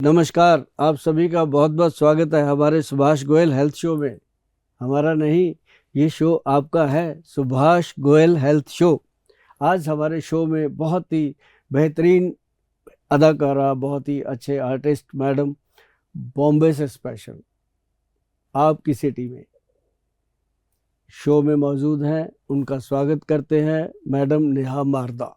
नमस्कार, आप सभी का बहुत बहुत स्वागत है हमारे सुभाष गोयल हेल्थ शो में। हमारा नहीं, ये शो आपका है, सुभाष गोयल हेल्थ शो। आज हमारे शो में बहुत ही बेहतरीन अदाकारा, बहुत ही अच्छे आर्टिस्ट मैडम बॉम्बे से स्पेशल आपकी सिटी में शो में मौजूद हैं। उनका स्वागत करते हैं मैडम नेहा मारदा,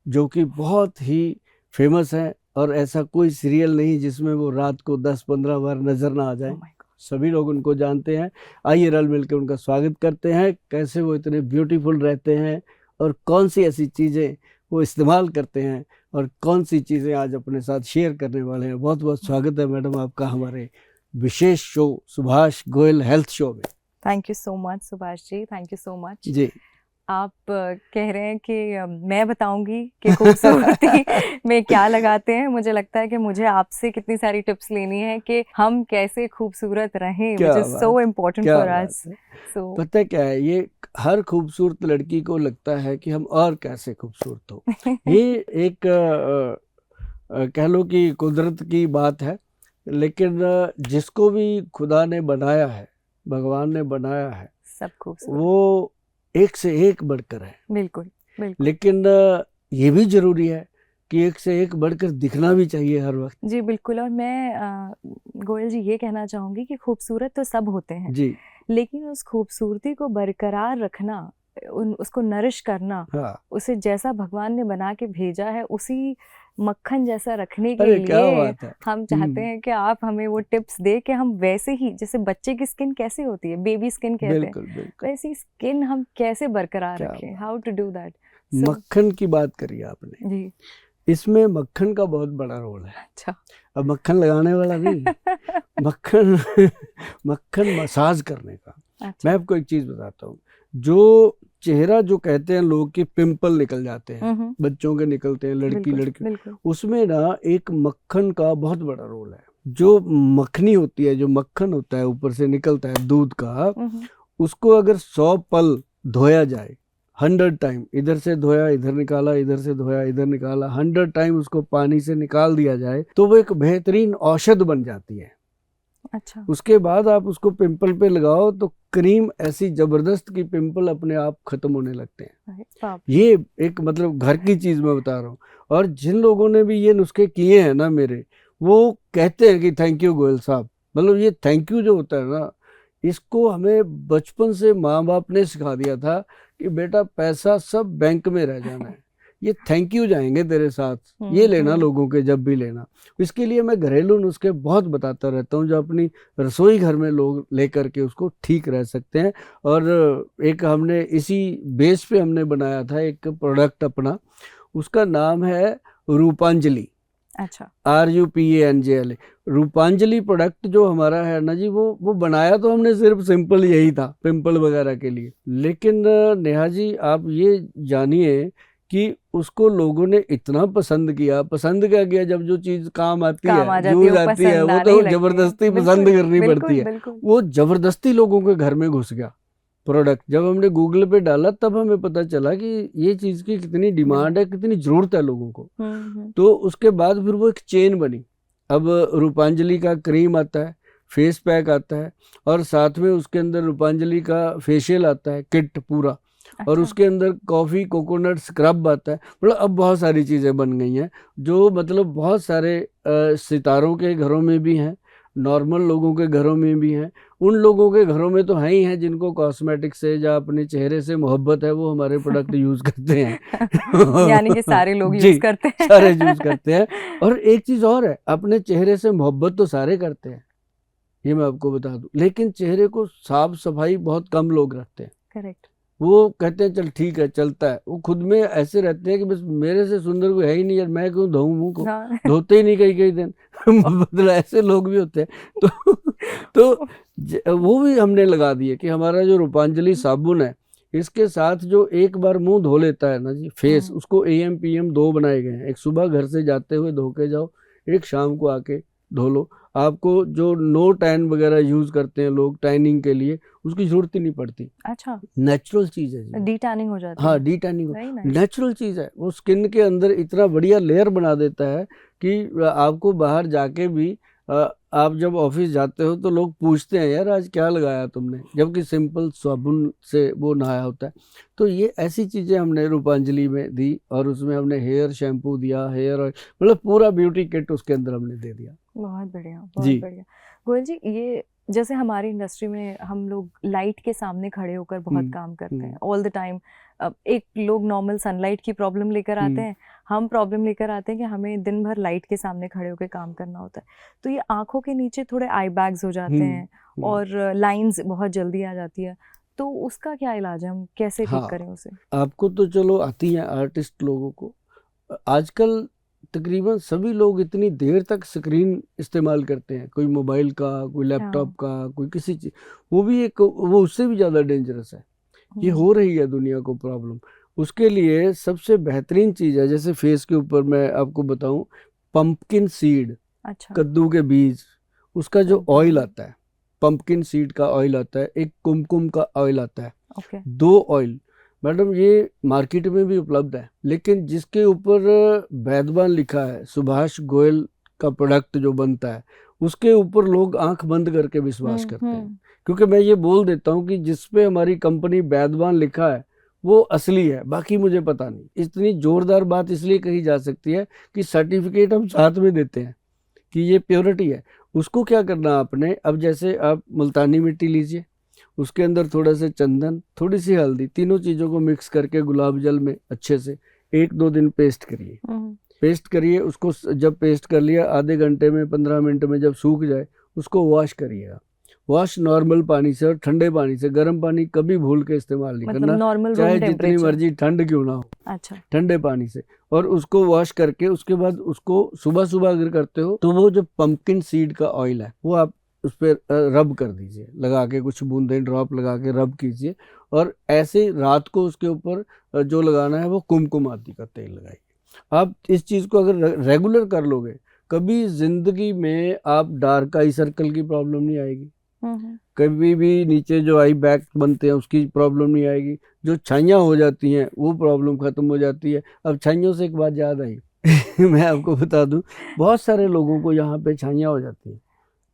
जो कि बहुत ही फेमस है और ऐसा कोई सीरियल नहीं जिसमें वो रात को 10-15 बार नजर ना आ जाए। सभी लोग उनको जानते हैं। आइए रल मिलकर उनका स्वागत करते हैं। कैसे वो इतने ब्यूटीफुल रहते हैं और कौन सी ऐसी चीज़ें वो इस्तेमाल करते हैं और कौन सी चीज़ें आज अपने साथ शेयर करने वाले हैं। बहुत बहुत स्वागत है मैडम आपका हमारे विशेष show Subhash Goyal health show में। Thank you so much Subhash ji, thank you so much जी। आप कह रहे हैं कि मैं बताऊंगी कि खूबसूरती में क्या लगाते हैं। मुझे लगता है कि मुझे आपसे कितनी सारी टिप्स लेनी है कि हम कैसे खूबसूरत रहें, which is so important for us. So पता है क्या है, ये हर खूबसूरत लड़की को लगता है कि हम और कैसे खूबसूरत हो। ये एक कह लो कि कुदरत की बात है, लेकिन जिसको भी खुदा ने बनाया है, भगवान ने बनाया है, सब खूबसूरत, वो एक से एक बढ़कर है। बिल्कुल बिल्कुल। लेकिन ये भी जरूरी है कि एक से एक बढ़कर दिखना भी चाहिए हर वक्त। जी बिल्कुल। और मैं गोयल जी ये कहना चाहूंगी कि खूबसूरत तो सब होते हैं जी, लेकिन उस खूबसूरती को बरकरार रखना, उसको नरिश करना, हाँ। उसे जैसा भगवान ने बना के भेजा है उसी मक्खन जैसा रखने के क्या लिए बात है। हम चाहते हैं कि आप हमें वो टिप्स दे कि हम वैसे ही, जैसे बच्चे की स्किन कैसे होती है, बेबी स्किन कहते बिल्कुल हैं, बिल्कुल। वैसी स्किन हम कैसे बरकरार रखें, हाउ टू डू दैट। मक्खन की बात करी आपने जी, इसमें मक्खन का बहुत बड़ा रोल है। अच्छा। अब मक्खन लगाने वाला नहीं, मक्खन मक्खन मसाज करने का। अच्छा। मैं आपको एक चीज बताता हूँ। जो चेहरा, जो कहते हैं लोग कि पिंपल निकल जाते हैं, बच्चों के निकलते हैं, लड़की, उसमें ना एक मक्खन का बहुत बड़ा रोल है। जो मक्खनी होती है, जो मक्खन होता है ऊपर से निकलता है दूध का, उसको अगर 100 पल धोया जाए, 100 टाइम, इधर से धोया इधर निकाला, इधर से धोया इधर निकाला, 100 टाइम उसको पानी से निकाल दिया जाए, तो वो एक बेहतरीन औषध बन जाती है। अच्छा। उसके बाद आप उसको पिंपल पे लगाओ तो क्रीम ऐसी जबरदस्त की पिंपल अपने आप खत्म होने लगते हैं। ये एक मतलब घर की चीज मैं बता रहा हूँ। और जिन लोगों ने भी ये नुस्खे किए हैं ना मेरे, वो कहते हैं कि थैंक यू गोयल साहब। मतलब ये थैंक यू जो होता है ना, इसको हमें बचपन से माँ बाप ने सिखा दिया था कि बेटा पैसा सब बैंक में रह जाना है, ये थैंक यू जाएंगे तेरे साथ, ये लेना लोगों के जब भी लेना। इसके लिए मैं घरेलू नुस्खे बहुत बताता रहता हूँ, जो अपनी रसोई घर में लोग लेकर के उसको ठीक रह सकते हैं। और एक हमने इसी बेस पे हमने बनाया था एक प्रोडक्ट अपना, उसका नाम है रूपांजलि। अच्छा। RUPANJLI। रूपांजलि प्रोडक्ट जो हमारा है ना जी, वो बनाया तो हमने सिर्फ सिंपल यही था पिंपल वगैरह के लिए। लेकिन नेहा जी आप ये जानिए कि उसको लोगों ने इतना पसंद किया, पसंद क्या किया, जब जो चीज काम आती है, यूज आती है, वो तो जबरदस्ती पसंद करनी पड़ती है। वो जबरदस्ती लोगों के घर में घुस गया प्रोडक्ट। जब हमने गूगल पे डाला तब हमें पता चला कि ये चीज की कितनी डिमांड है, कितनी जरूरत है लोगों को। तो उसके बाद फिर वो एक चेन बनी। अब रूपांजलि का क्रीम आता है, फेस पैक आता है, और साथ में उसके अंदर रूपांजलि का फेशियल आता है किट पूरा। और उसके अंदर कॉफी कोकोनट स्क्रब आता है। मतलब अब बहुत सारी चीजें बन गई हैं, जो मतलब बहुत सारे सितारों के घरों में भी हैं, नॉर्मल लोगों के घरों में भी हैं। उन लोगों के घरों में तो है ही हैं जिनको कॉस्मेटिक से या अपने चेहरे से मोहब्बत है, वो हमारे प्रोडक्ट यूज करते हैं। यानी कि सारे लोग जी, यूज करते हैं। सारे यूज करते हैं। और एक चीज और है, अपने चेहरे से मोहब्बत तो सारे करते हैं, ये मैं आपको बता दूं, लेकिन चेहरे को साफ सफाई बहुत कम लोग रखते हैं। करेक्ट। वो कहते हैं चल ठीक है चलता है, वो खुद में ऐसे रहते हैं कि बस मेरे से सुंदर कोई है ही नहीं यार, मैं क्यों धोऊं मुंह को, धोते ही नहीं कई कई दिन। मतलब ऐसे लोग भी होते हैं। तो वो भी हमने लगा दिए कि हमारा जो रूपांजलि साबुन है, इसके साथ जो एक बार मुंह धो लेता है ना जी फेस, उसको AM PM 2 बनाए गए हैं। एक सुबह घर से जाते हुए धो के जाओ, एक शाम को आके धो लो। आपको जो नो टैन वगैरह यूज करते हैं लोग टैनिंग के लिए, उसकी जरूरत ही नहीं पड़ती। अच्छा, नेचुरल चीज है जी। डी टैनिंग हो जाती हाँ, है। D tanning very nice. Natural चीज है, वो स्किन के अंदर इतना बढ़िया लेयर बना देता है कि आपको बाहर जाके भी आप जब ऑफिस जाते हो तो लोग पूछते हैं यार आज क्या लगाया तुमने, जबकि सिंपल साबुन से वो नहाया होता है। तो ये ऐसी चीजें हमने रूपांजलि में दी, और उसमें हमने हेयर शैम्पू दिया, हेयर ऑयल, मतलब पूरा ब्यूटी किट उसके अंदर हमने दे दिया। बहुत बढ़िया, जी। बहुत बढ़िया। गोयल जी, ये जैसे हमारी इंडस्ट्री में हम लोग लाइट के सामने खड़े होकर बहुत काम करते हैं ऑल द टाइम। एक लोग नॉर्मल सनलाइट की प्रॉब्लम लेकर आते हैं, हम प्रॉब्लम लेकर आते हैं कि हमें दिन भर लाइट के सामने खड़े होकर काम करना होता है। तो ये आंखों के नीचे थोड़े आई बैग्स हो जाते हैं और लाइंस बहुत जल्दी आ जाती है, तो उसका क्या इलाज है, हम कैसे ठीक हाँ, करें उसे? आपको तो चलो आती है आर्टिस्ट लोगों को। आजकल तकरीबन सभी लोग इतनी देर तक स्क्रीन इस्तेमाल करते हैं, कोई मोबाइल का, कोई लैपटॉप का, कोई किसी चीज, वो भी एक, वो उससे भी ज़्यादा डेंजरस है। ये हो रही है दुनिया को प्रॉब्लम। उसके लिए सबसे बेहतरीन चीज़ है, जैसे फेस के ऊपर मैं आपको बताऊं, पंपकिन सीड, अच्छा, कद्दू के बीज, उसका जो ऑयल आता है, पंपकिन सीड का ऑयल आता है, एक कुमकुम का ऑयल आता है, ओके, 2 ऑयल मैडम ये मार्केट में भी उपलब्ध है। लेकिन जिसके ऊपर वैदवान लिखा है, सुभाष गोयल का प्रोडक्ट जो बनता है, उसके ऊपर लोग आंख बंद करके विश्वास करते हैं। क्योंकि मैं ये बोल देता हूँ कि जिसपे हमारी कंपनी वैदवान लिखा है वो असली है, बाकी मुझे पता नहीं। इतनी जोरदार बात इसलिए कही जा सकती है कि सर्टिफिकेट हम साथ में देते हैं कि ये प्योरिटी है। उसको क्या करना आपने, अब जैसे आप मुल्तानी मिट्टी लीजिए, उसके अंदर थोड़ा सा चंदन, थोड़ी सी हल्दी, तीनों चीज़ों को मिक्स करके गुलाब जल में अच्छे से 1-2 दिन पेस्ट करिए। पेस्ट करिए उसको, जब पेस्ट कर लिया आधे घंटे में 15 मिनट में जब सूख जाए उसको वॉश करिएगा। वॉश नॉर्मल पानी से और ठंडे पानी से, गर्म पानी कभी भूल के इस्तेमाल नहीं मतलब करना, नॉर्मल चाहे रूम जितनी टेम्परेचर। मर्जी ठंड क्यों ना हो। अच्छा, ठंडे पानी से, और उसको वॉश करके उसके बाद उसको सुबह सुबह अगर करते हो तो वो जो पंपकिन सीड का ऑयल है वो आप उस पर रब कर दीजिए, लगा के कुछ बूंदे ड्रॉप लगा के रब कीजिए। और ऐसे रात को उसके ऊपर जो लगाना है वो कुमकुम आदि का तेल लगाइए। आप इस चीज़ को अगर रेगुलर कर लोगे, कभी जिंदगी में आप डार्क आई सर्कल की प्रॉब्लम नहीं आएगी, कभी भी नीचे जो आई बैग बनते हैं उसकी प्रॉब्लम नहीं आएगी, जो छाइयाँ हो जाती हैं वो प्रॉब्लम खत्म हो जाती है। अब छाइयों से एक बात याद आई मैं आपको बता दूं, बहुत सारे लोगों को यहाँ पे छाइयाँ हो जाती हैं,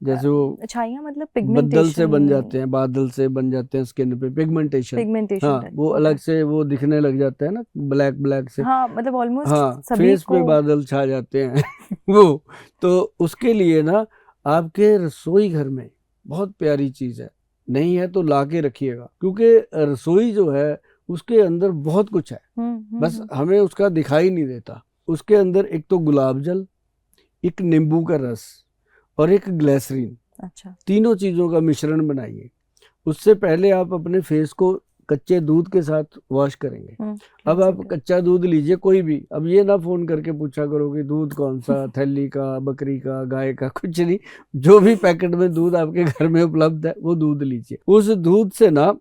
जैसे वो छाइयाँ मतलब बदल से बन जाते पिगमेंटेशन। हैं, बादल से बन जाते हैं स्किन पे, पिगमेंटेशन। पिगमेंटेशन हाँ, टाइप, वो ओके। अलग से वो दिखने लग जाता है ना, ब्लैक ब्लैक से। हाँ, मतलब ऑलमोस्ट हाँ, सभी फेस को। पे बादल छा जाते हैं वो। तो उसके लिए ना आपके रसोई घर में बहुत प्यारी चीज़ है, नहीं है तो ला के रखिएगा, क्योंकि रसोई जो है उसके अंदर बहुत कुछ है, बस हमें उसका दिखाई नहीं देता। उसके अंदर एक तो गुलाब जल, एक नींबू का रस और एक ग्लिसरीन, अच्छा, तीनों चीज़ों का मिश्रण बनाइए। उससे पहले आप अपने फेस को कच्चे दूध के साथ वॉश करेंगे। अब आप कच्चा दूध लीजिए कोई भी, अब ये ना फोन करके पूछा करो कि दूध कौन सा, थैली का, बकरी का, गाय का, कुछ नहीं, जो भी पैकेट में दूध आपके घर में उपलब्ध है वो दूध लीजिए। उस दूध से ना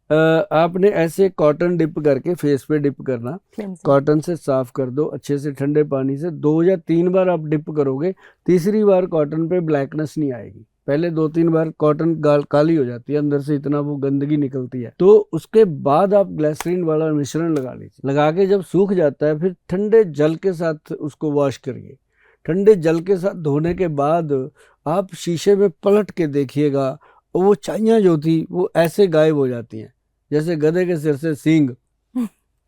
आपने ऐसे कॉटन डिप करके फेस पे डिप करना, कॉटन से साफ कर दो अच्छे से ठंडे पानी से, 2 या 3 बार आप डिप करोगे, तीसरी बार कॉटन पे ब्लैकनेस नहीं आएगी। पहले 2-3 बार कॉटन काली हो जाती है अंदर से, इतना वो गंदगी निकलती है। तो उसके बाद आप ग्लिसरीन वाला मिश्रण लगा लीजिए, लगा के जब सूख जाता है फिर ठंडे जल के साथ उसको वॉश करिए। ठंडे जल के साथ धोने के बाद आप शीशे में पलट के देखिएगा, वो छाइयाँ जो थी वो ऐसे गायब हो जाती हैं, जैसे गधे के सिर से सींग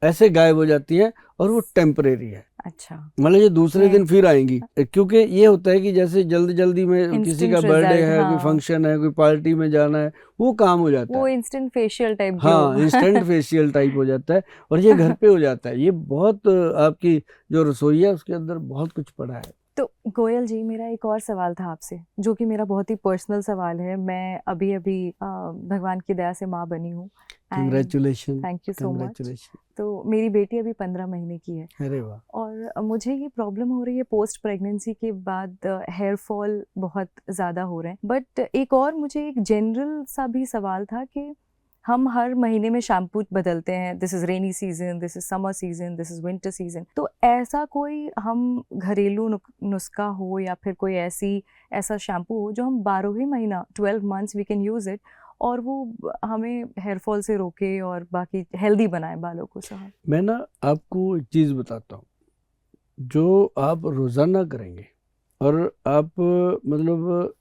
ऐसे गायब हो जाती हैं, और वो टेम्परेरी है। अच्छा, मतलब ये दूसरे दिन फिर आएंगी, क्योंकि ये होता है कि जैसे जल्दी जल्दी में किसी का बर्थडे है, कोई फंक्शन है, कोई पार्टी में जाना है, वो काम हो जाता है, वो इंस्टेंट फेशियल टाइप ग्लो। हाँ, इंस्टेंट फेशियल टाइप हो जाता है, और ये घर पे हो जाता है। ये बहुत आपकी जो रसोई है उसके अंदर बहुत कुछ पड़ा है। तो गोयल जी, मेरा एक और सवाल था आपसे, जो कि मेरा बहुत ही पर्सनल सवाल है। मैं अभी अभी भगवान की दया से माँ बनी हूँ। Congratulation, thank you so much. तो मेरी बेटी अभी 15 महीने की है। अरे वाह। और मुझे ये प्रॉब्लम हो रही है पोस्ट प्रेगनेंसी के बाद, हेयर फॉल बहुत ज़्यादा हो रहे हैं। बट एक और मुझे एक जनरल सा भी सवाल था कि हम हर महीने में शैम्पू बदलते हैं, this is rainy season, this is summer season, this is winter season. तो ऐसा कोई हम घरेलू नुस्खा हो या फिर कोई ऐसा शैम्पू हो जो हम 12 ही महीना 12 months we can use it और वो हमें हेयर फॉल से रोके और बाकी हेल्दी बनाए बालों को साहब? मैं ना आपको एक चीज़ बताता हूँ, जो आप रोज़ाना करेंगे और आप मतलब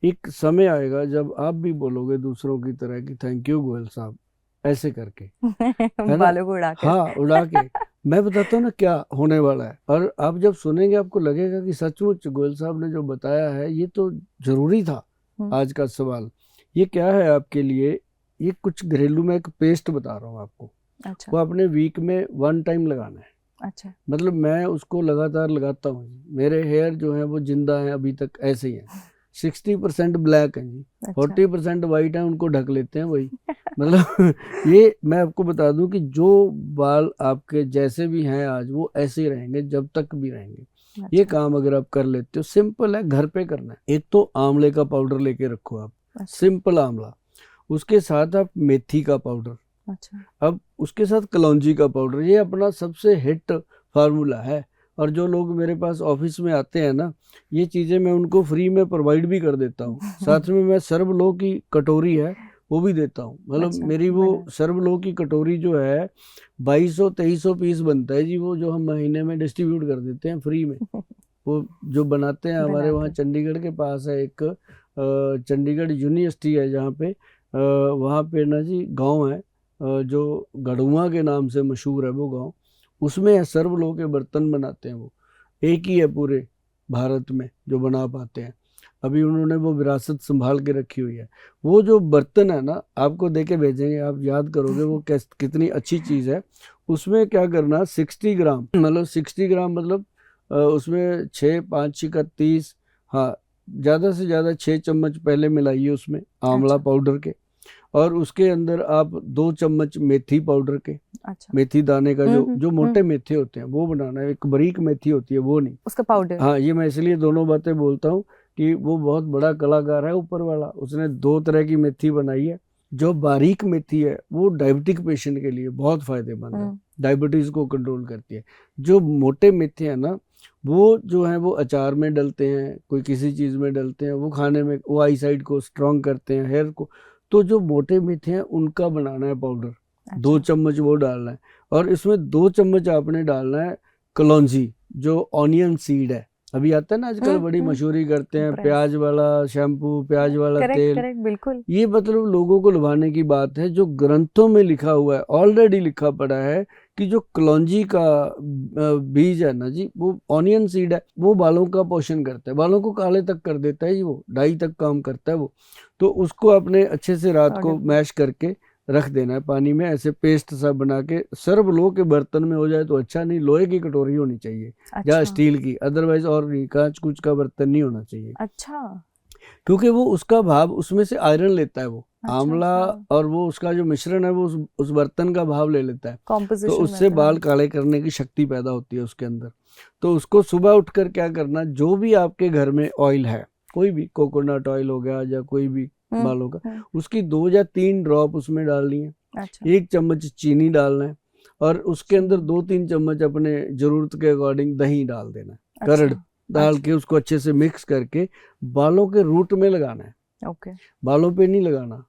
एक समय आएगा जब आप भी बोलोगे दूसरों की तरह कि थैंक यू गोयल साहब, ऐसे करके, है ना? बालों को उड़ाकर। हाँ, उड़ा के। मैं बताता हूँ ना क्या होने वाला है, और आप जब सुनेंगे आपको लगेगा कि सचमुच गोयल साहब ने जो बताया है ये तो ज़रूरी था। आज का सवाल ये क्या है आपके लिए, ये कुछ घरेलू में एक पेस्ट बता रहा हूँ आपको। अच्छा। वो आपने वीक में 1 टाइम लगाना है। अच्छा। मतलब मैं उसको लगातार लगाता हूँ। मेरे हेयर जो है वो जिंदा हैं अभी तक, ऐसे ही हैं। 60% ब्लैक हैं जी, अच्छा। 40% वाइट हैं, उनको ढक लेते हैं वही। मतलब ये मैं आपको बता दूं कि जो बाल आपके जैसे भी हैं आज, वो ऐसे ही रहेंगे जब तक भी रहेंगे। ये अच्छा। काम अगर आप कर लेते हो, सिंपल है, घर पे करना है। एक तो आंवले का पाउडर लेके रखो आप, अच्छा। सिंपल आंवला। उसके साथ आप मेथी का पाउडर, अच्छा। अब उसके साथ कलौंजी का पाउडर। ये अपना सबसे हिट फार्मूला है। और जो लोग मेरे पास ऑफिस में आते हैं ना, ये चीज़ें मैं उनको फ्री में प्रोवाइड भी कर देता हूँ। साथ में मैं सर्वलो की कटोरी है वो भी देता हूँ। मतलब अच्छा, मेरी वो बढ़िया। सर्वलो की कटोरी जो है 2200-2300 पीस बनता है जी, वो जो हम महीने में डिस्ट्रीब्यूट कर देते हैं फ्री में। वो जो बनाते हैं हमारे वहाँ बनाते। चंडीगढ़ के पास है एक चंडीगढ़ यूनिवर्सिटी है जहाँ पे, वहाँ पे ना जी गांव है, जो गढ़ुआ के नाम से मशहूर है वो गांव। उसमें है सर्वलो के बर्तन बनाते हैं। वो एक ही है पूरे भारत में जो बना पाते हैं। अभी उन्होंने वो विरासत संभाल के रखी हुई है। वो जो बर्तन है ना, आपको दे के भेजेंगे, आप याद करोगे वो कितनी अच्छी चीज़ है। उसमें क्या करना, 60 ग्राम, मतलब 60 ग्राम मतलब उसमें 6 5 6 30, हाँ ज़्यादा से ज़्यादा 6 चम्मच पहले मिलाइए उसमें आंवला अच्छा। पाउडर के। और उसके अंदर आप 2 चम्मच मेथी पाउडर के, अच्छा। मेथी दाने का जो जो मोटे हम्म। मेथे होते हैं वो बनाना है। एक बारीक मेथी होती है वो नहीं। उसका पाउडर। हाँ, ये मैं इसलिए दोनों बातें बोलता हूँ कि वो बहुत बड़ा कलाकार है ऊपर वाला, उसने 2 तरह की मेथी बनाई है। जो बारीक मेथी है वो डायबिटिक पेशेंट के लिए बहुत फायदेमंद है, डायबिटीज को कंट्रोल करती है। जो मोटे मेथे हैं ना, वो जो है वो अचार में डलते हैं, कोई किसी चीज में डलते हैं, वो खाने में वो आई साइड को स्ट्रॉन्ग करते हैं, हेयर को। तो जो मोटे मेथे हैं उनका बनाना है पाउडर। 2 अच्छा। चम्मच वो डालना है। और इसमें 2 चम्मच आपने डालना है कलौंजी, जो ऑनियन सीड है। अभी आता है ना आजकल, बड़ी मशहूरी करते हैं, प्याज वाला शैम्पू, प्याज वाला करेक्ट, तेल। करेक्ट, बिल्कुल। ये मतलब लोगों को लुभाने की बात है। जो ग्रंथों में लिखा हुआ है, ऑलरेडी लिखा पड़ा है कि जो कलौंजी का बीज है ना जी, वो ऑनियन सीड है, वो बालों का पोषण करता है, बालों को काले तक कर देता है जी, वो डाई तक काम करता है वो। तो उसको अपने अच्छे से रात को मैश करके रख देना है पानी में, ऐसे पेस्ट सा बना के। सर्व लो के बर्तन में हो जाए तो अच्छा, नहीं लोहे की कटोरी होनी चाहिए या स्टील की, अदरवाइज और नहीं, कांच कुछ का बर्तन नहीं होना चाहिए। अच्छा। क्योंकि वो उसका भाव उसमें से आयरन लेता है वो आंवला, अच्छा। और वो उसका जो मिश्रण है वो उस बर्तन का भाव ले लेता है। तो कॉम्पोजिशन उससे में। बाल काले करने की शक्ति पैदा होती है उसके अंदर। तो उसको सुबह उठकर क्या करना, जो भी आपके घर में ऑयल है, कोई भी कोकोनट ऑयल हो गया या कोई भी बालों का, उसकी 2 या 3 ड्रॉप उसमें डालनी है। अच्छा। 1 चम्मच चीनी डालना है, और उसके अंदर 2-3 चम्मच अपने जरूरत के अकॉर्डिंग दही डाल देना है। करड़ डाल के उसको अच्छे से मिक्स करके बालों के रूट में लगाना है। ओके। बालों पे नहीं लगाना,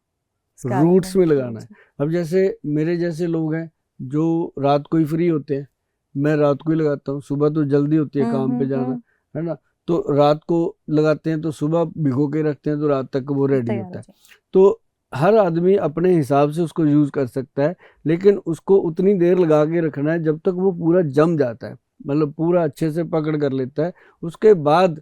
रूट्स में लगाना है। अब जैसे मेरे जैसे लोग हैं जो रात को ही फ्री होते हैं, मैं रात को ही लगाता हूँ। सुबह तो जल्दी होती है काम पे जाना, है ना, तो रात को लगाते हैं, तो सुबह भिगो के रखते हैं तो रात तक वो रेडी होता है। तो हर आदमी अपने हिसाब से उसको यूज कर सकता है, लेकिन उसको उतनी देर लगा के रखना है जब तक वो पूरा जम जाता है, मतलब पूरा अच्छे से पकड़ कर लेता है। उसके बाद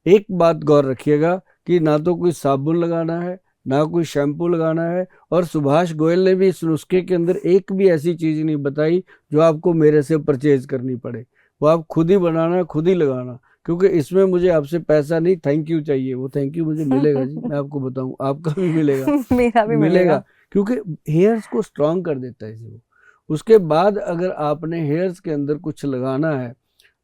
एक बात गौर रखिएगा कि ना तो कोई साबुन लगाना है, ना कोई शैम्पू लगाना है। और सुभाष गोयल ने भी इस नुस्खे के अंदर एक भी ऐसी चीज नहीं बताई जो आपको मेरे से परचेज करनी पड़े। वो आप खुद ही बनाना, खुद ही लगाना, क्योंकि इसमें मुझे आपसे पैसा नहीं, थैंक यू चाहिए। वो थैंक यू मुझे मिलेगा जी, मैं आपको बताऊं, आपका भी मिलेगा। मेरा भी मिलेगा, क्योंकि हेयर्स को स्ट्रांग कर देता है जी। उसके बाद अगर आपने हेयर्स के अंदर कुछ लगाना है,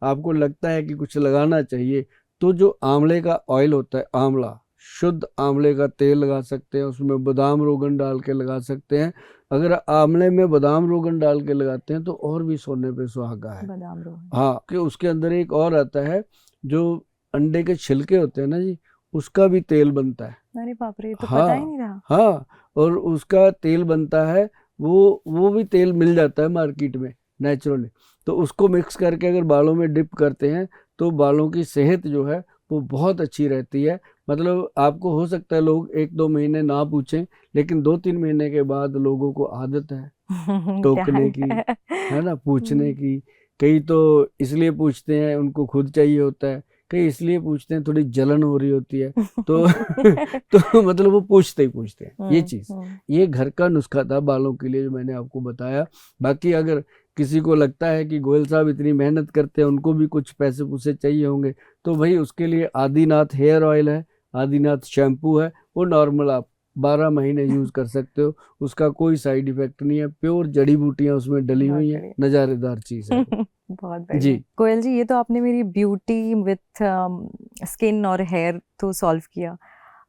आपको लगता है कि कुछ लगाना चाहिए, तो जो आंवले का ऑयल होता है, आंवला शुद्ध आंवले का तेल लगा सकते हैं, उसमें बादाम रोगन डाल के लगा सकते हैं। अगर आंवले में बादाम रोगन डाल के लगाते हैं तो और भी सोने पे सुहागा है। बादाम रोगन, हाँ, कि उसके अंदर एक और आता है जो अंडे के छिलके होते हैं ना जी, उसका भी तेल बनता है। अरे बाप रे, ये तो पता ही हाँ नहीं रहा। हाँ, और उसका तेल बनता है, वो भी तेल मिल जाता है मार्केट में नेचुरली। तो उसको मिक्स करके अगर बालों में डिप करते हैं तो बालों की सेहत जो है वो बहुत अच्छी रहती है। मतलब आपको हो सकता है लोग 1-2 महीने ना पूछें, लेकिन 2-3 महीने के बाद लोगों को आदत है क्या टोकने की, है ना, पूछने की। कई तो इसलिए पूछते हैं उनको खुद चाहिए होता है, कई इसलिए पूछते हैं थोड़ी जलन हो रही होती है तो तो मतलब वो पूछते ही पूछते हैं। ये चीज़, ये घर का नुस्खा था बालों के लिए जो मैंने आपको बताया। बाकी अगर किसी को लगता है कि गोयल साहब इतनी मेहनत करते हैं, उनको भी कुछ पैसे पूसे चाहिए होंगे, तो भाई उसके लिए आदिनाथ हेयर ऑयल है, आदिनाथ शैम्पू है, वो नॉर्मल आप 12 महीने यूज कर सकते हो, उसका कोई साइड इफेक्ट नहीं है, प्योर जड़ी बूटियां उसमें डली बहुत हुई हैं, बढ़िया। नजारेदार चीज है वो। बहुत जी। बढ़िया कोयल जी, ये तो आपने मेरी ब्यूटी विथ स्किन और हेयर तो सॉल्व किया।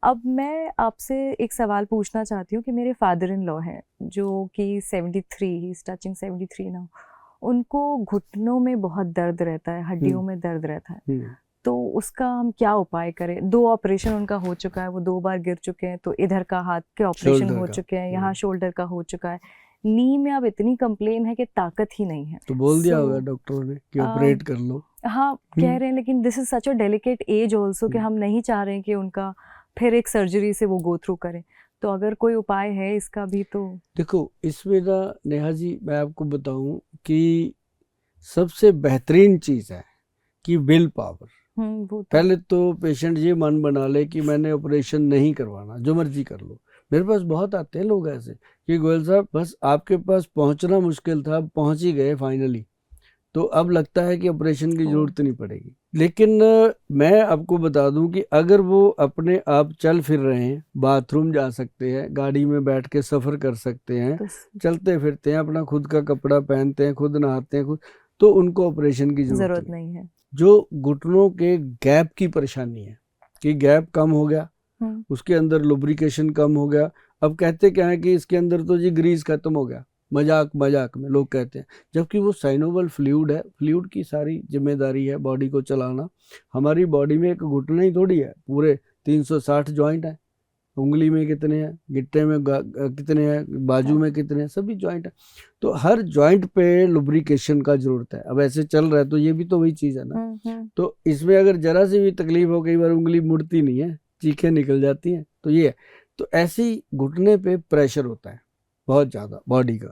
अब मैं आपसे एक सवाल पूछना चाहती हूँ कि मेरे फादर इन लॉ हैं जो कि 73, ही इज टचिंग 73 नाउ। उनको घुटनों में बहुत दर्द रहता है, हड्डियों में दर्द रहता है, तो उसका हम क्या उपाय करें? 2 ऑपरेशन उनका हो चुका है, वो 2 बार गिर चुके हैं, तो इधर का हाथ के ऑपरेशन शोल्डर हो का। चुके हैं, यहाँ शोल्डर का हो चुका है, नी में अब इतनी कंप्लेन है कि ताकत ही नहीं है। तो बोल दिया So, होगा डॉक्टरों ने कि ऑपरेट कर लो। हाँ कह रहे हैं, लेकिन this is such a delicate age also कि हम नहीं चाह रहे हैं कि उनका फिर एक सर्जरी से वो गो थ्रू करें। तो अगर कोई उपाय है इसका भी तो। देखो, इसमें ना नेहा जी मैं आपको बताऊं कि सबसे बेहतरीन चीज है कि विल पावर। वो तो पहले तो पेशेंट ये मन बना ले कि मैंने ऑपरेशन नहीं करवाना, जो मर्जी कर लो। मेरे पास बहुत आते हैं लोग ऐसे कि गोयल साहब बस आपके पास पहुंचना मुश्किल था, पहुंच ही गए फाइनली, तो अब लगता है कि ऑपरेशन की जरूरत नहीं पड़ेगी। लेकिन मैं आपको बता दूं कि अगर वो अपने आप चल फिर रहे हैं, बाथरूम जा सकते हैं, गाड़ी में बैठ के सफर कर सकते हैं, तो चलते फिरते हैं, अपना खुद का कपड़ा पहनते हैं, खुद नहाते हैं खुद, तो उनको ऑपरेशन की जरूरत जरूरत नहीं। नहीं है। जो घुटनों के गैप की परेशानी है कि गैप कम हो गया, उसके अंदर लुब्रिकेशन कम हो गया। अब कहते क्या है कि इसके अंदर तो जी ग्रीस खत्म हो गया, मजाक मजाक में लोग कहते हैं, जबकि वो साइनोवल फ्लूइड है। फ्लूइड की सारी जिम्मेदारी है बॉडी को चलाना। हमारी बॉडी में एक घुटना ही थोड़ी है, पूरे 360 जॉइंट है। उंगली में कितने हैं, गिट्टे में कितने हैं, बाजू में कितने हैं, सभी जॉइंट है। तो हर जॉइंट पे लुब्रिकेशन का जरूरत है। अब ऐसे चल रहा है तो ये भी तो वही चीज है ना। तो इसमें अगर जरा सी भी तकलीफ हो, कई बार उंगली मुड़ती नहीं है, चीखें निकल जाती हैं, तो ये है। तो ऐसे ही घुटने पे प्रेशर होता है बहुत ज़्यादा बॉडी का,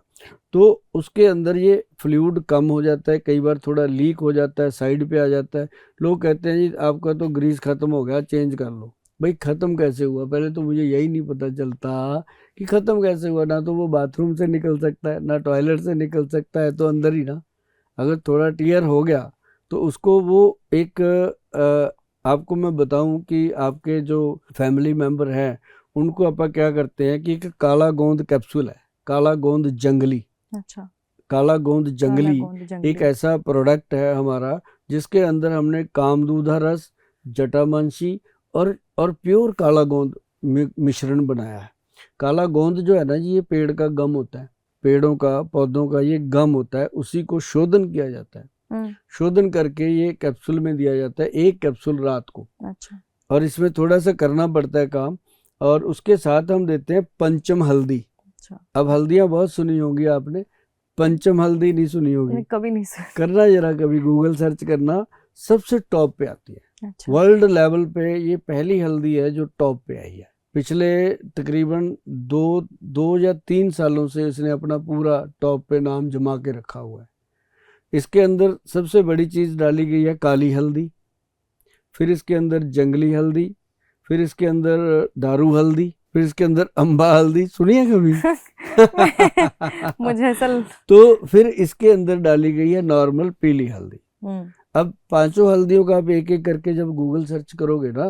तो उसके अंदर ये फ्लूइड कम हो जाता है, कई बार थोड़ा लीक हो जाता है, साइड पे आ जाता है। लोग कहते हैं जी आपका तो ग्रीस खत्म हो गया, चेंज कर लो। भाई खत्म कैसे हुआ? पहले तो मुझे यही नहीं पता चलता कि खत्म कैसे हुआ। ना तो वो बाथरूम से निकल सकता है, ना टॉयलेट से निकल सकता है, तो अंदर ही ना। अगर थोड़ा टीयर हो गया तो उसको वो एक आपको मैं बताऊं कि आपके जो फैमिली मेंबर हैं उनको अपन क्या करते हैं कि एक काला गोंद कैप्सूल है, काला गोंद जंगली। अच्छा, काला गोंद काला जंगली गोंद एक जंगली। ऐसा प्रोडक्ट है हमारा जिसके अंदर हमने कामदूधा रस, जटामांसी और प्योर काला गोंद मिश्रण बनाया है। काला गोंद जो है ना जी, ये पेड़ का गम होता है, पेड़ों का पौधों का ये गम होता है, उसी को शोधन किया जाता है। शोधन करके ये कैप्सूल में दिया जाता है, एक कैप्सूल रात को। अच्छा, और इसमें थोड़ा सा करना पड़ता है काम, और उसके साथ हम देते हैं पंचम हल्दी। अच्छा, अब हल्दियां बहुत सुनी होंगी आपने, पंचम हल्दी नहीं सुनी होगी। मैंने कभी नहीं सुना। करना जरा, कभी गूगल सर्च करना, सबसे टॉप पे आती है। अच्छा, वर्ल्ड लेवल पे ये पहली हल्दी है जो टॉप पे आई है। पिछले तकरीबन 2 या 3 सालों से इसने अपना पूरा टॉप पे नाम जमा के रखा हुआ है। इसके अंदर सबसे बड़ी चीज डाली गई है काली हल्दी, फिर इसके अंदर जंगली हल्दी, फिर इसके अंदर दारू हल्दी, फिर इसके अंदर अम्बा हल्दी, सुनिए कभी? मुझे ऐसा तो फिर इसके अंदर डाली गई है नॉर्मल पीली हल्दी। अब 5 हल्दियों का आप एक एक करके जब गूगल सर्च करोगे ना,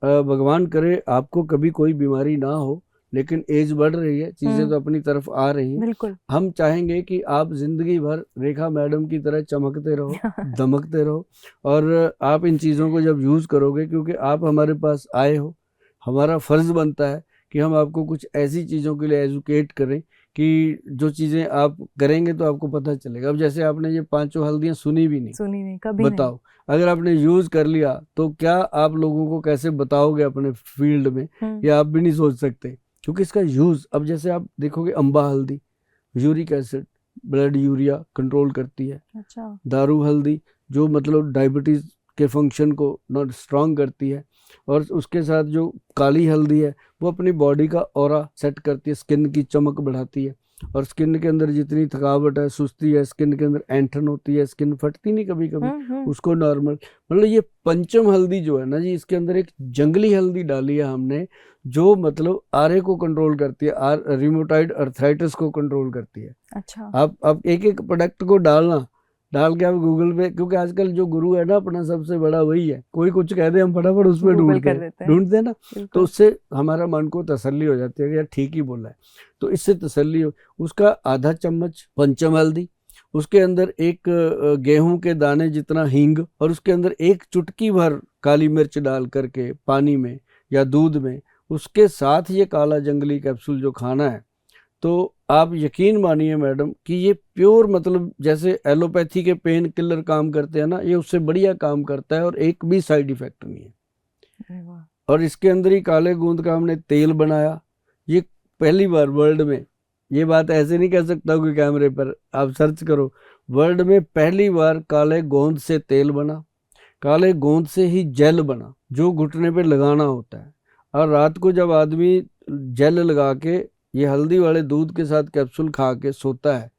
भगवान करे आपको कभी कोई बीमारी ना हो, लेकिन एज बढ़ रही है, चीजें तो अपनी तरफ आ रही हैं। बिल्कुल। हम चाहेंगे कि आप जिंदगी भर रेखा मैडम की तरह चमकते रहो, दमकते रहो, और आप इन चीज़ों को जब यूज़ करोगे, क्योंकि आप हमारे पास आए हो, हमारा फर्ज बनता है कि हम आपको कुछ ऐसी चीज़ों के लिए एजुकेट करें कि जो चीज़ें आप करेंगे तो आपको पता चलेगा। अब जैसे आपने ये 5 हल्दियाँ सुनी भी नहीं, सुनी नहीं, कभी नहीं। बताओ अगर आपने यूज़ कर लिया तो क्या आप लोगों को कैसे बताओगे अपने फील्ड में, या आप भी नहीं सोच सकते, क्योंकि इसका यूज़, अब जैसे आप देखोगे अम्बा हल्दी uric acid, blood urea control करती है। अच्छा। दारू हल्दी जो मतलब डायबिटीज़ के फंक्शन को नॉट स्ट्रांग करती है। और उसके साथ जो काली हल्दी है वो अपनी बॉडी का ऑरा सेट करती है, स्किन की चमक बढ़ाती है। और स्किन के अंदर जितनी थकावट है, सुस्ती है, स्किन के अंदर ऐंठन होती है, स्किन फटती नहीं कभी कभी, उसको नॉर्मल, मतलब ये पंचम हल्दी जो है ना जी, इसके अंदर एक जंगली हल्दी डाली है हमने जो मतलब आरे को कंट्रोल करती है, रिमोटाइड अर्थराइटिस को कंट्रोल करती है। अच्छा। आप एक एक प्रोडक्ट को डाल के आप गूगल पे, क्योंकि आजकल जो गुरु है ना अपना सबसे बड़ा वही है, कोई कुछ कह दे हम फटाफट उस पर ढूंढते हैं ना, तो उससे हमारा मन को तसल्ली हो जाती है कि यार ठीक ही बोला है। तो इससे तसल्ली हो, उसका आधा चम्मच पंचम हल्दी, उसके अंदर एक गेहूं के दाने जितना हींग, और उसके अंदर एक चुटकी भर काली मिर्च डाल करके पानी में या दूध में, उसके साथ ये काला जंगली कैप्सूल जो खाना है, तो आप यकीन मानिए मैडम कि ये प्योर मतलब जैसे एलोपैथी के पेन किलर काम करते हैं ना, ये उससे बढ़िया काम करता है और एक भी साइड इफेक्ट नहीं है। और इसके अंदर ही काले गोंद का हमने तेल बनाया, ये पहली बार वर्ल्ड में, ये बात ऐसे नहीं कह सकता कोई कैमरे पर, आप सर्च करो, वर्ल्ड में पहली बार काले गोंद से तेल बना, काले गोंद से ही जेल बना जो घुटने पे लगाना होता है। और रात को जब आदमी जेल लगा के ये हल्दी वाले दूध के साथ कैप्सूल खा के सोता है,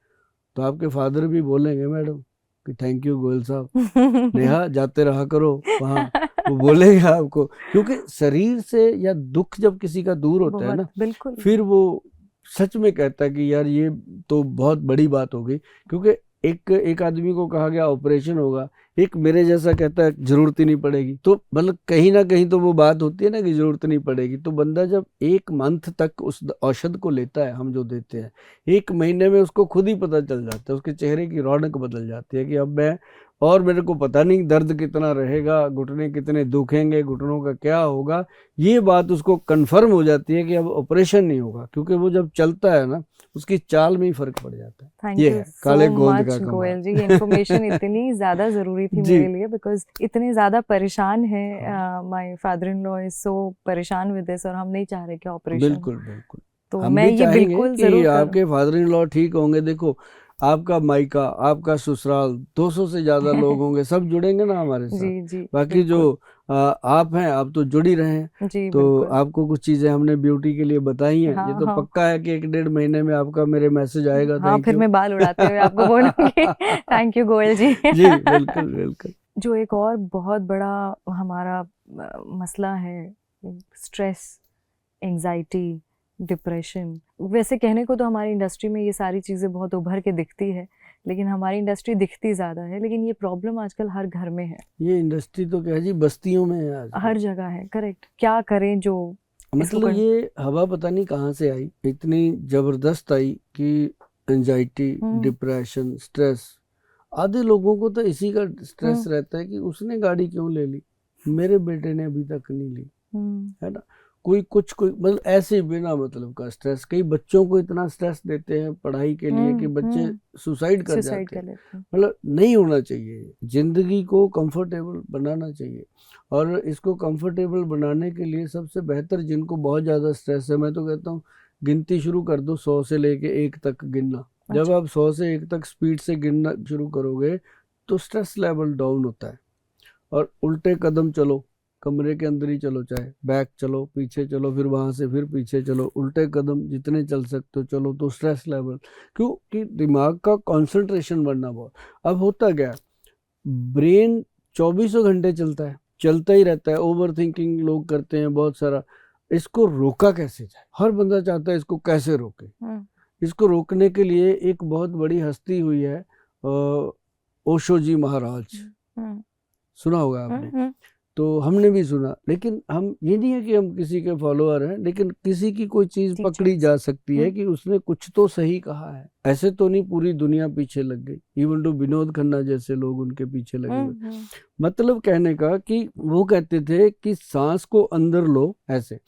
तो आपके फादर भी बोलेंगे मैडम कि थैंक यू गोयल साहब, नेहा जाते रहा करो वहाँ, वो बोलेंगे आपको, क्योंकि शरीर से या दुख जब किसी का दूर होता है ना, बिल्कुल, फिर वो सच में कहता है कि यार ये तो बहुत बड़ी बात हो गई। क्योंकि एक आदमी को कहा गया ऑपरेशन होगा, एक मेरे जैसा कहता है जरूरत ही नहीं पड़ेगी, तो मतलब कहीं ना कहीं तो वो बात होती है ना कि जरूरत नहीं पड़ेगी। तो बंदा जब 1 मंथ तक उस औषध को लेता है, हम जो देते हैं, 1 महीने में उसको खुद ही पता चल जाता है, उसके चेहरे की रौनक बदल जाती है कि अब मैं, और मेरे को पता नहीं दर्द कितना रहेगा, घुटने कितने दुखेंगे, घुटनों का क्या होगा, ये बात उसको कंफर्म हो जाती है कि अब ऑपरेशन नहीं होगा, क्योंकि वो जब चलता है ना उसकी चाल में ही फर्क पड़ जाता है। थैंक ये यू है काले सो गोंद का मच कमाल। गोयल जी, ये इन्फॉर्मेशन इतनी ज्यादा जरूरी थी जी। मेरे लिए, बिकॉज इतने ज्यादा परेशान है, my father in law is so परेशान विद दिस, और हम नहीं चाह रहे कि ऑपरेशन। बिल्कुल बिल्कुल, तो हम मैं भी ये चाहेंगे बिल्कुल कि जरूर आपके फादर इन लॉ ठीक होंगे। देखो आपका मायका, आपका ससुराल, 200 से ज्यादा लोग होंगे, सब जुड़ेंगे ना हमारे साथ। जी जी, बाकी जो आप हैं, आप तो जुड़ ही रहे हैं। जी तो बिल्कुल। आपको कुछ चीजें हमने ब्यूटी के लिए बताई हैं, ये हाँ तो हाँ पक्का है कि 1-1.5 महीने में आपका मेरे मैसेज आएगा। हाँ, थैंक फिर यू। मैं बाल उड़ाते हुए आपको बोलूंगी थैंक यू गोयल जी। जी बिल्कुल बिल्कुल। जो एक और बहुत बड़ा हमारा मसला है, स्ट्रेस, एंजाइटी, डिप्रेशन, वैसे कहने को तो हमारी इंडस्ट्री में ये सारी चीज़ें बहुत उभर के दिखती है, लेकिन हमारी इंडस्ट्री दिखती ज़्यादा है, लेकिन ये प्रॉब्लम आजकल हर घर में है। ये इंडस्ट्री तो क्या जी बस्तियों में है आज, हर जगह है। करेक्ट। क्या करें जो मतलब ये हवा पता नहीं कहाँ से आई, इतनी जबरदस्त आई कि एंजाइटी, डिप्रेशन, स्ट्रेस, आधे लोगों को तो इसी का स्ट्रेस रहता है कि उसने गाड़ी क्यों ले ली, मेरे बेटे ने अभी तक नहीं ली, है ना। कोई मतलब ऐसे बिना मतलब का स्ट्रेस, कई बच्चों को इतना स्ट्रेस देते हैं पढ़ाई के लिए कि बच्चे सुसाइड कर जाते हैं। मतलब नहीं होना चाहिए, जिंदगी को कंफर्टेबल बनाना चाहिए, और इसको कंफर्टेबल बनाने के लिए सबसे बेहतर, जिनको बहुत ज़्यादा स्ट्रेस है, मैं तो कहता हूँ गिनती शुरू कर दो 100 से लेके 1 तक गिनना। जब आप 100 से 1 तक स्पीड से गिनना शुरू करोगे तो स्ट्रेस लेवल डाउन होता है। और उल्टे कदम चलो, कमरे के अंदर ही चलो, चाहे बैक चलो, पीछे चलो, फिर वहाँ से फिर पीछे चलो, उल्टे कदम जितने चल सकते हो चलो, तो स्ट्रेस लेवल, क्योंकि दिमाग का कंसंट्रेशन बढ़ना बहुत। अब होता क्या, ब्रेन 24 घंटे चलता ही रहता है, ओवर थिंकिंग लोग करते हैं बहुत सारा। इसको रोका कैसे जाए, हर बंदा चाहता है इसको कैसे रोके। इसको रोकने के लिए एक बहुत बड़ी हस्ती हुई है, ओशो जी महाराज, सुना होगा आपने। तो हमने भी सुना, लेकिन हम ये नहीं है कि हम किसी के फॉलोअर हैं, लेकिन किसी की कोई चीज पकड़ी जा सकती है कि उसने कुछ तो सही कहा है। ऐसे तो नहीं पूरी दुनिया पीछे लग गई, इवन तो विनोद खन्ना जैसे लोग उनके पीछे लगे हुए। मतलब कहने का कि वो कहते थे कि सांस को अंदर लो ऐसे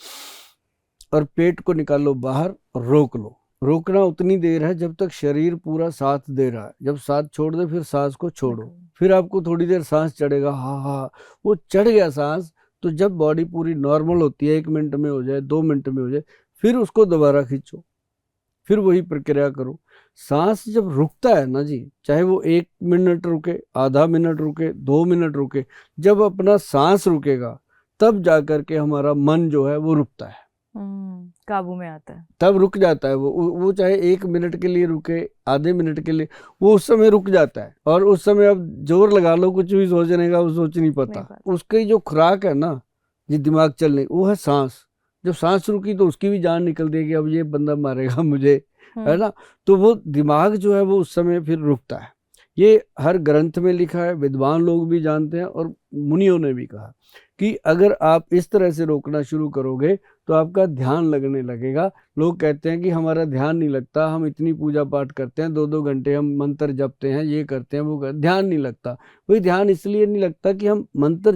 और पेट को निकालो बाहर और रोक लो। रोकना उतनी देर है जब तक शरीर पूरा साथ दे रहा है, जब साथ छोड़ दे फिर सांस को छोड़ो, फिर आपको थोड़ी देर सांस चढ़ेगा, हाँ, वो चढ़ गया सांस, तो जब बॉडी पूरी नॉर्मल होती है, 1 मिनट में हो जाए, 2 मिनट में हो जाए, फिर उसको दोबारा खींचो, फिर वही प्रक्रिया करो। सांस जब रुकता है ना जी, चाहे वो 1 मिनट रुके, आधा मिनट रुके, 2 मिनट रुके, जब अपना सांस रुकेगा तब जाकर के हमारा मन जो है वो रुकता है, काबू में आता है, तब रुक जाता है। वो चाहे 1 मिनट के लिए रुके, आधे मिनट के लिए, वो उस समय रुक जाता है। और उस समय अब जोर लगा लो कुछ भी सोचने का, वो सोच नहीं पाता। उसकी जो खुराक है ना, ये दिमाग चलने, वो है सांस। जब सांस रुकी तो उसकी भी जान निकल देगी, अब ये बंदा मारेगा मुझे, है ना। तो वो दिमाग जो है वो उस समय फिर रुकता है। ये हर ग्रंथ में लिखा है, विद्वान लोग भी जानते हैं और मुनियों ने भी कहा कि अगर आप इस तरह से रोकना शुरू करोगे तो आपका ध्यान लगने लगेगा। लोग कहते हैं कि हमारा ध्यान नहीं लगता, हम इतनी पूजा पाठ करते हैं, 2-2 घंटे हम मंत्र जपते हैं, ये करते हैं, वो ध्यान नहीं लगता। वही ध्यान इसलिए नहीं लगता कि हम मंत्र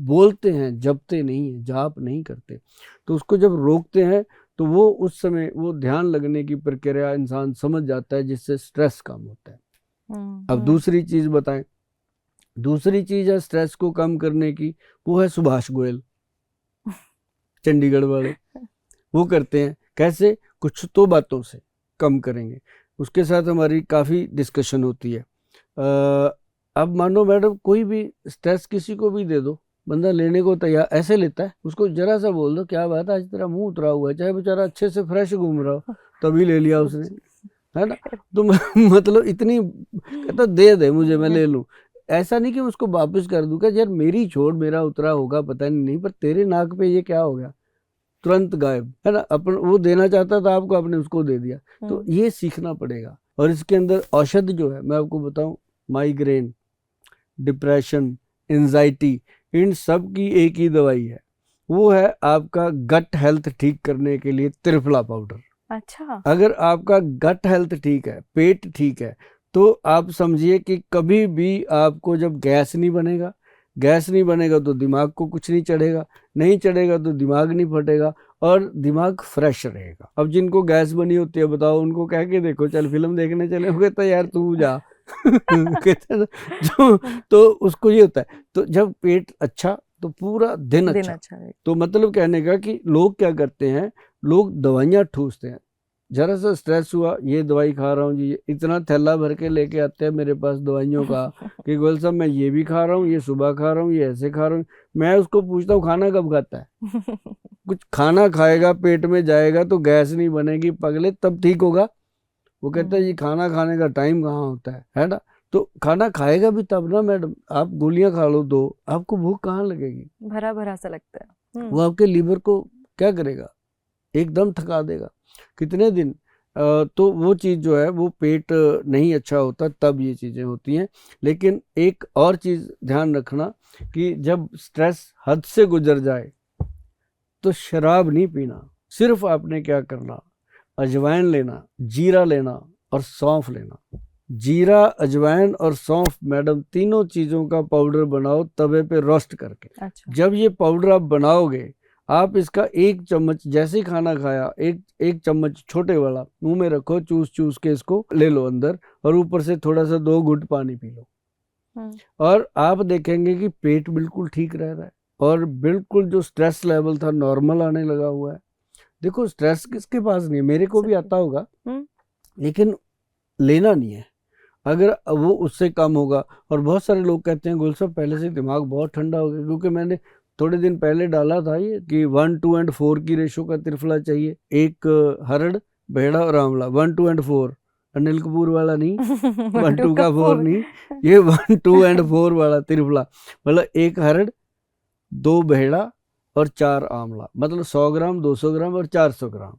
बोलते हैं, जपते नहीं है, जाप नहीं करते। तो उसको जब रोकते हैं तो वो उस समय वो ध्यान लगने की प्रक्रिया इंसान समझ जाता है, जिससे स्ट्रेस कम होता है। अब दूसरी चीज बताएं, दूसरी चीज है स्ट्रेस को कम करने की, वो है सुभाष गोयल, चंडीगढ़ वाले। वो करते हैं कैसे, कुछ तो बातों से कम करेंगे, उसके साथ हमारी काफ़ी डिस्कशन होती है। अब मानो मैडम कोई भी स्ट्रेस किसी को भी दे दो, बंदा लेने को तैयार ऐसे लेता है। उसको जरा सा बोल दो क्या बात है आज तेरा मुंह उतरा हुआ है, चाहे बेचारा अच्छे से फ्रेश घूम रहा हो, तभी ले लिया उसने, है ना। तो मतलब इतनी कहता दे मुझे, मैं ले लूं। ऐसा नहीं कि उसको वापस कर दूंगा, यार मेरी छोड़, मेरा उतरा होगा पता नहीं, पर तेरे नाक पे ये क्या हो गया, तुरंत गायब, है ना। अपन वो देना चाहता था आपको, आपने उसको दे दिया। तो ये सीखना पड़ेगा। और इसके अंदर औषध जो है मैं आपको बताऊं, माइग्रेन, डिप्रेशन, एंजाइटी, इन सब की एक ही दवाई है, वो है आपका गट हेल्थ ठीक करने के लिए त्रिफला पाउडर। अच्छा, अगर आपका गट हेल्थ ठीक है, पेट ठीक है, तो आप समझिए कि कभी भी आपको जब गैस नहीं बनेगा, गैस नहीं बनेगा तो दिमाग को कुछ नहीं चढ़ेगा, नहीं चढ़ेगा तो दिमाग नहीं फटेगा और दिमाग फ्रेश रहेगा। अब जिनको गैस बनी होती है बताओ, उनको कह के देखो चल फिल्म देखने चले, वो कहता है यार तू जा कहता है जो, तो उसको ये होता है। तो जब पेट अच्छा तो पूरा दिन अच्छा। तो मतलब कहने का कि लोग क्या करते हैं, लोग दवाइयाँ ठूसते हैं। जरा सा स्ट्रेस हुआ, ये दवाई खा रहा हूँ जी, इतना थैला भर के लेके आते हैं मेरे पास दवाइयों का कि गोयल साहब मैं ये भी खा रहा हूँ, ये सुबह खा रहा हूँ, ये ऐसे खा रहा हूँ। मैं उसको पूछता हूँ खाना कब खाता है कुछ खाना खाएगा, पेट में जाएगा तो गैस नहीं बनेगी पगले, तब ठीक होगा। वो कहता है जी खाना खाने का टाइम कहाँ होता है ना। तो खाना खाएगा भी तब ना मैडम, आप गोलियां खा लो तो आपको भूख कहाँ लगेगी, भरा भरा सा लगता है। वो आपके लीवर को क्या करेगा, एकदम थका देगा कितने दिन। तो वो चीज़ जो है वो पेट नहीं अच्छा होता तब ये चीज़ें होती हैं। लेकिन एक और चीज़ ध्यान रखना कि जब स्ट्रेस हद से गुजर जाए तो शराब नहीं पीना, सिर्फ आपने क्या करना, अजवाइन लेना, जीरा लेना और सौंफ लेना। जीरा, अजवाइन और सौंफ मैडम तीनों चीज़ों का पाउडर बनाओ तवे पे रोस्ट करके। अच्छा। जब ये पाउडर आप बनाओगे, आप इसका 1 चम्मच जैसे ही खाना खाया, एक चम्मच छोटे वाला मुंह में रखो, चूस चूस के इसको ले लो अंदर, और ऊपर से थोड़ा सा 2 घुट पानी पी लो, और आप देखेंगे कि पेट बिल्कुल ठीक रह रहा है और बिल्कुल जो स्ट्रेस लेवल था नॉर्मल आने लगा हुआ है। देखो स्ट्रेस किसके पास नहीं है, मेरे को भी आता होगा, लेकिन लेना नहीं है। अगर वो उससे कम होगा, और बहुत सारे लोग कहते हैं गोल साहब पहले से दिमाग बहुत ठंडा हो गया, क्योंकि मैंने थोड़े दिन पहले डाला था ये कि 1, 2 और 4 की रेशो का त्रिफला चाहिए, एक हरड़, भेड़ा और आंवला, 1, 2 और 4, अनिल कपूर वाला नहीं 1, 2 का 4 नहीं, ये 1, 2 और 4 वाला त्रिफला। मतलब 1 हरड़, 2 भेड़ा और 4 आंवला, मतलब 100 ग्राम, 200 ग्राम और 400 ग्राम,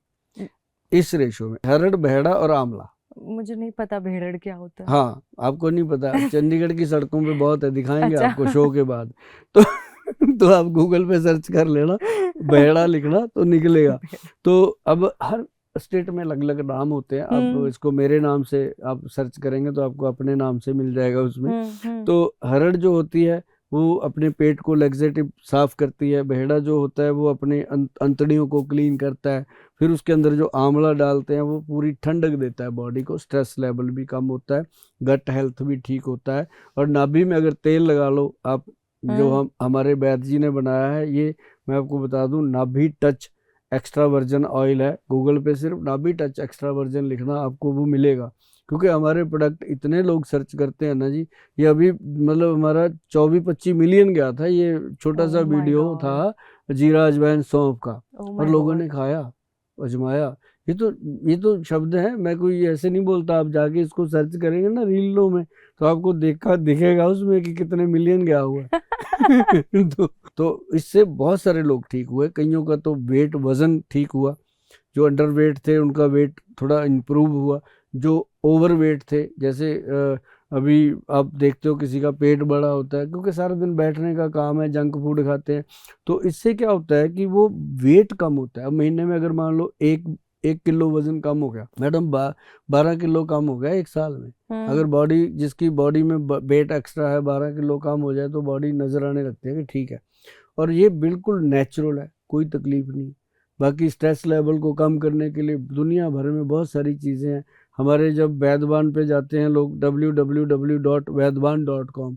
इस रेशो में हरड़, भेड़ा और आंवला। मुझे नहीं पता भेड़ड़ क्या होता है। हाँ आपको नहीं पता, चंडीगढ़ की सड़कों पे बहुत है, दिखाएंगे आपको शो के बाद। तो तो आप गूगल पे सर्च कर लेना, बेहड़ा लिखना तो निकलेगा। तो अब हर स्टेट में अलग अलग नाम होते हैं। आप इसको मेरे नाम से आप सर्च करेंगे तो आपको अपने नाम से मिल जाएगा उसमें। तो हरड़ जो होती है वो अपने पेट को लैक्सेटिव साफ करती है, बेहड़ा जो होता है वो अपने अंतड़ियों को क्लीन करता है, फिर उसके अंदर जो आंवला डालते हैं वो पूरी ठंडक देता है बॉडी को, स्ट्रेस लेवल भी कम होता है, गट हेल्थ भी ठीक होता है। और नाभि में अगर तेल लगा लो आप, जो हमारे वैद्य जी ने बनाया है, ये मैं आपको बता दूं नाभि टच एक्स्ट्रा वर्जन ऑयल है। गूगल पे सिर्फ नाभि टच एक्स्ट्रा वर्जन लिखना, आपको वो मिलेगा। क्योंकि हमारे प्रोडक्ट इतने लोग सर्च करते हैं ना जी, ये अभी मतलब हमारा 24-25 मिलियन गया था, ये छोटा सा वीडियो था जीरा अजवाइन सौंफ का, और लोगों ने खाया, आजमाया। ये तो शब्द है, मैं कोई ऐसे नहीं बोलता। आप जाके इसको सर्च करेंगे ना रीलों में तो आपको दिखेगा उसमें कि कितने मिलियन गया हुआ है। तो इससे बहुत सारे लोग ठीक हुए, कईयों का तो वेट वजन ठीक हुआ, जो अंडर वेट थे उनका वेट थोड़ा इम्प्रूव हुआ, जो ओवर वेट थे, जैसे अभी आप देखते हो किसी का पेट बड़ा होता है क्योंकि सारा दिन बैठने का काम है, जंक फूड खाते हैं, तो इससे क्या होता है कि वो वेट कम होता है। अब महीने में अगर मान लो एक किलो वजन कम हो गया मैडम, 12 किलो कम हो गया एक साल में। अगर बॉडी, जिसकी बॉडी में वेट एक्स्ट्रा है, 12 किलो कम हो जाए तो बॉडी नजर आने लगती है कि ठीक है। और ये बिल्कुल नेचुरल है, कोई तकलीफ नहीं। बाकी स्ट्रेस लेवल को कम करने के लिए दुनिया भर में बहुत सारी चीज़ें हैं। हमारे जब वैद्यवान पे जाते हैं लोग, www.vaidwan.com,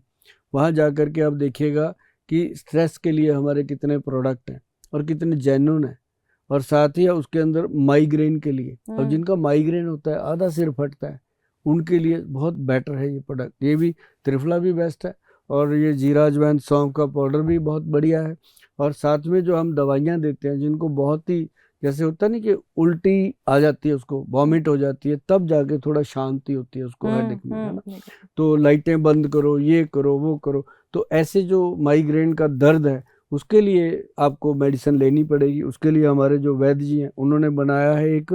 वहाँ जा कर के आप देखिएगा कि स्ट्रेस के लिए हमारे कितने प्रोडक्ट हैं और कितने जेन्युइन हैं। और साथ ही उसके अंदर माइग्रेन के लिए, और जिनका माइग्रेन होता है, आधा सिर फटता है, उनके लिए बहुत बेटर है ये प्रोडक्ट। ये भी त्रिफला भी बेस्ट है, और ये जीरा अजवाइन सौंफ का पाउडर भी बहुत बढ़िया है। और साथ में जो हम दवाइयाँ देते हैं, जिनको बहुत ही, जैसे होता नहीं कि उल्टी आ जाती है, उसको वॉमिट हो जाती है, तब जाके थोड़ा शांति होती है उसको हेडेक में, है ना। तो लाइटें बंद करो, ये करो, वो करो। तो ऐसे जो माइग्रेन का दर्द है उसके लिए आपको मेडिसिन लेनी पड़ेगी। उसके लिए हमारे जो वैद्य जी हैं उन्होंने बनाया है एक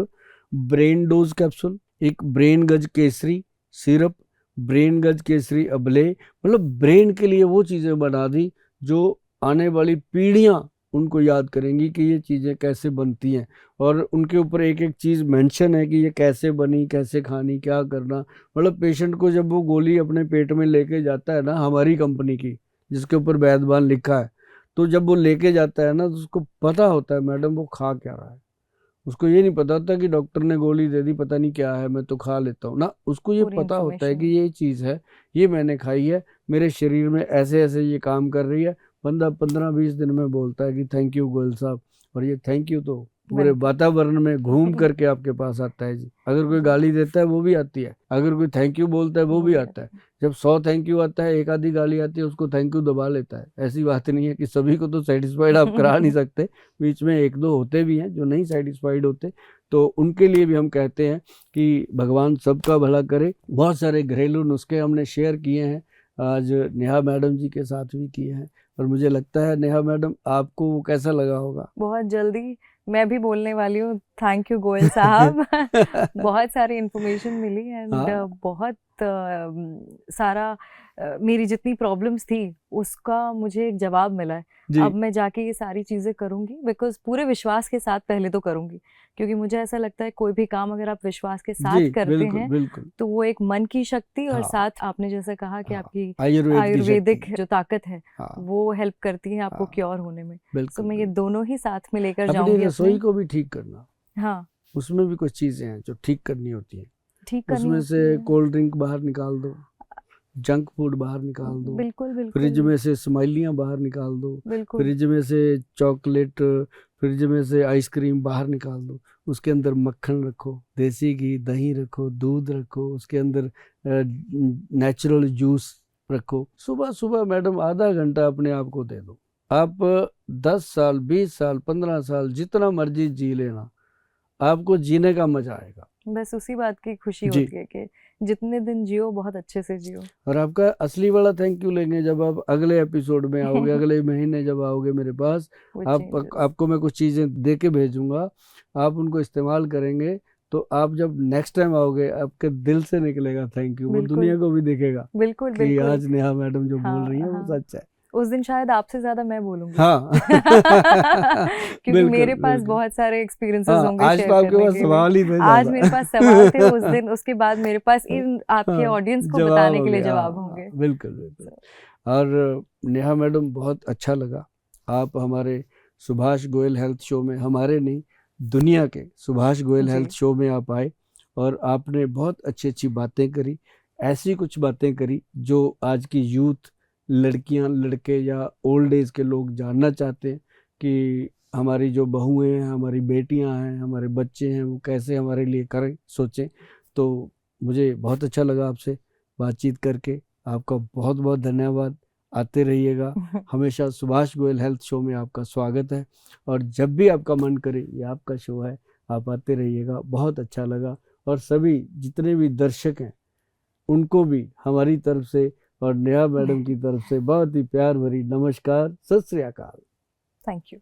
ब्रेन डोज कैप्सूल, एक ब्रेन गज केसरी सिरप, ब्रेन गज केसरी अबले, मतलब ब्रेन के लिए वो चीज़ें बना दी जो आने वाली पीढ़ियाँ उनको याद करेंगी कि ये चीज़ें कैसे बनती हैं, और उनके ऊपर एक एक चीज़ मेंशन है कि ये कैसे बनी, कैसे खानी, क्या करना। मतलब पेशेंट को जब वो गोली अपने पेट में लेके जाता है ना, हमारी कंपनी की जिसके ऊपर वैद्यवान लिखा है, तो जब वो लेके जाता है ना तो उसको पता होता है मैडम वो खा क्या रहा है। उसको ये नहीं पता होता कि डॉक्टर ने गोली दे दी, पता नहीं क्या है, मैं तो खा लेता हूँ ना। उसको ये पता होता है कि ये चीज़ है, ये मैंने खाई है, मेरे शरीर में ऐसे ऐसे ये काम कर रही है। बंदा 15-20 दिन में बोलता है कि थैंक यू गोयल साहब। और ये थैंक यू तो पूरे वातावरण में घूम करके आपके पास आता है जी। अगर कोई गाली देता है वो भी आती है, अगर कोई थैंक यू बोलता है वो भी आता है। जब 100 थैंक यू आता है, एक आधी गाली आती है, उसको थैंक यू दबा लेता है। ऐसी बात नहीं है कि सभी को तो सेटिस्फाइड आप करा नहीं सकते, बीच में एक दो होते भी हैं जो नहीं सेटिस्फाइड होते, तो उनके लिए भी हम कहते हैं कि भगवान सबका भला करे। बहुत सारे घरेलू नुस्खे हमने शेयर किए हैं, आज नेहा मैडम जी के साथ भी किए हैं, और मुझे लगता है नेहा मैडम आपको वो कैसा लगा होगा। बहुत जल्दी मैं भी बोलने वाली हूँ, थैंक यू गोयल साहब। बहुत सारी इन्फॉर्मेशन मिली एंड बहुत सारा मेरी जितनी प्रॉब्लम्स थी उसका मुझे एक जवाब मिला है। अब मैं जाके ये सारी चीज़ें करूँगी, बिकॉज पूरे विश्वास के साथ पहले तो करूँगी, क्योंकि मुझे ऐसा लगता है कोई भी काम अगर आप विश्वास के साथ करते हैं तो वो एक मन की शक्ति और साथ आपने जैसे कहा कि आपकी आयुर्वेदिक जो ताकत है वो हेल्प करती है आपको क्योर होने में। तो मैं ये दोनों ही साथ में लेकर जाऊंगी। रसोई को भी ठीक करना, हाँ, उसमें भी कुछ चीजें हैं जो ठीक करनी होती है। ठीक उसमें से कोल्ड ड्रिंक बाहर निकाल दो, जंक फूड बाहर निकाल दो, बिल्कुल बिल्कुल, फ्रिज में से स्माइलियाँ बाहर निकाल दो, बिल्कुल, फ्रिज में से चॉकलेट, फ्रिज में से आइसक्रीम बाहर निकाल दो। उसके अंदर मक्खन रखो, देसी घी, दही रखो, दूध रखो, उसके अंदर नेचुरल जूस रखो। सुबह सुबह मैडम आधा घंटा अपने आप को दे दो। आप 10 साल, 20 साल, 15 साल जितना मर्जी जी लेना, आपको जीने का मजा आएगा। बस उसी बात की खुशी होती है कि जितने दिन जियो बहुत अच्छे से जियो। और आपका असली वाला थैंक यू लेंगे जब आप अगले एपिसोड में आओगे, अगले महीने जब आओगे मेरे पास, आपको मैं कुछ चीज़ें दे के भेजूंगा, आप उनको इस्तेमाल करेंगे तो आप जब नेक्स्ट टाइम आओगे आपके दिल से निकलेगा थैंक यू, वो दुनिया को भी दिखेगा बिल्कुल कि आज नेहा मैडम जो बोल रही है वो सच है। उस दिन शायद आपसे ज्यादा मैं बोलूंगी। हाँ क्योंकि बिल्कुल मेरे पास बिल्कुल। बहुत सारे एक्सपीरियंसेस हाँ, होंगे आज शेयर तो आपके करने पास के लिए। सवाल ही थे आज ज्यादा। मेरे पास सवाल थे उस दिन, उसके बाद मेरे पास इन आपके हाँ, ऑडियंस को जवाब बताने हो के लिए गया। जवाब हाँ, होंगे। बिल्कुल बिल्कुल। और नेहा मैडम, बहुत अच्छा लगा आप हमारे सुभाष गोयल हेल्थ शो में, हमारे नहीं दुनिया के सुभाष गोयल जी। हेल्थ शो में आप आए और आपने बहुत अच्छी अच्छी बातें करी, ऐसी कुछ बातें करी जो आज की यूथ, लड़कियां, लड़के या ओल्ड एज के लोग जानना चाहते हैं कि हमारी जो बहुएं हैं, हमारी बेटियां हैं, हमारे बच्चे हैं, वो कैसे हमारे लिए करें, सोचें। तो मुझे बहुत अच्छा लगा आपसे बातचीत करके। आपका बहुत बहुत धन्यवाद। आते रहिएगा, हमेशा सुभाष गोयल हेल्थ शो में आपका स्वागत है। और जब भी आपका मन करे, ये आपका शो है, आप आते रहिएगा। बहुत अच्छा लगा। और सभी जितने भी दर्शक हैं उनको भी हमारी तरफ से और नेहा मैडम की तरफ से बहुत ही प्यार भरी नमस्कार, सत श्री अकाल। Thank you.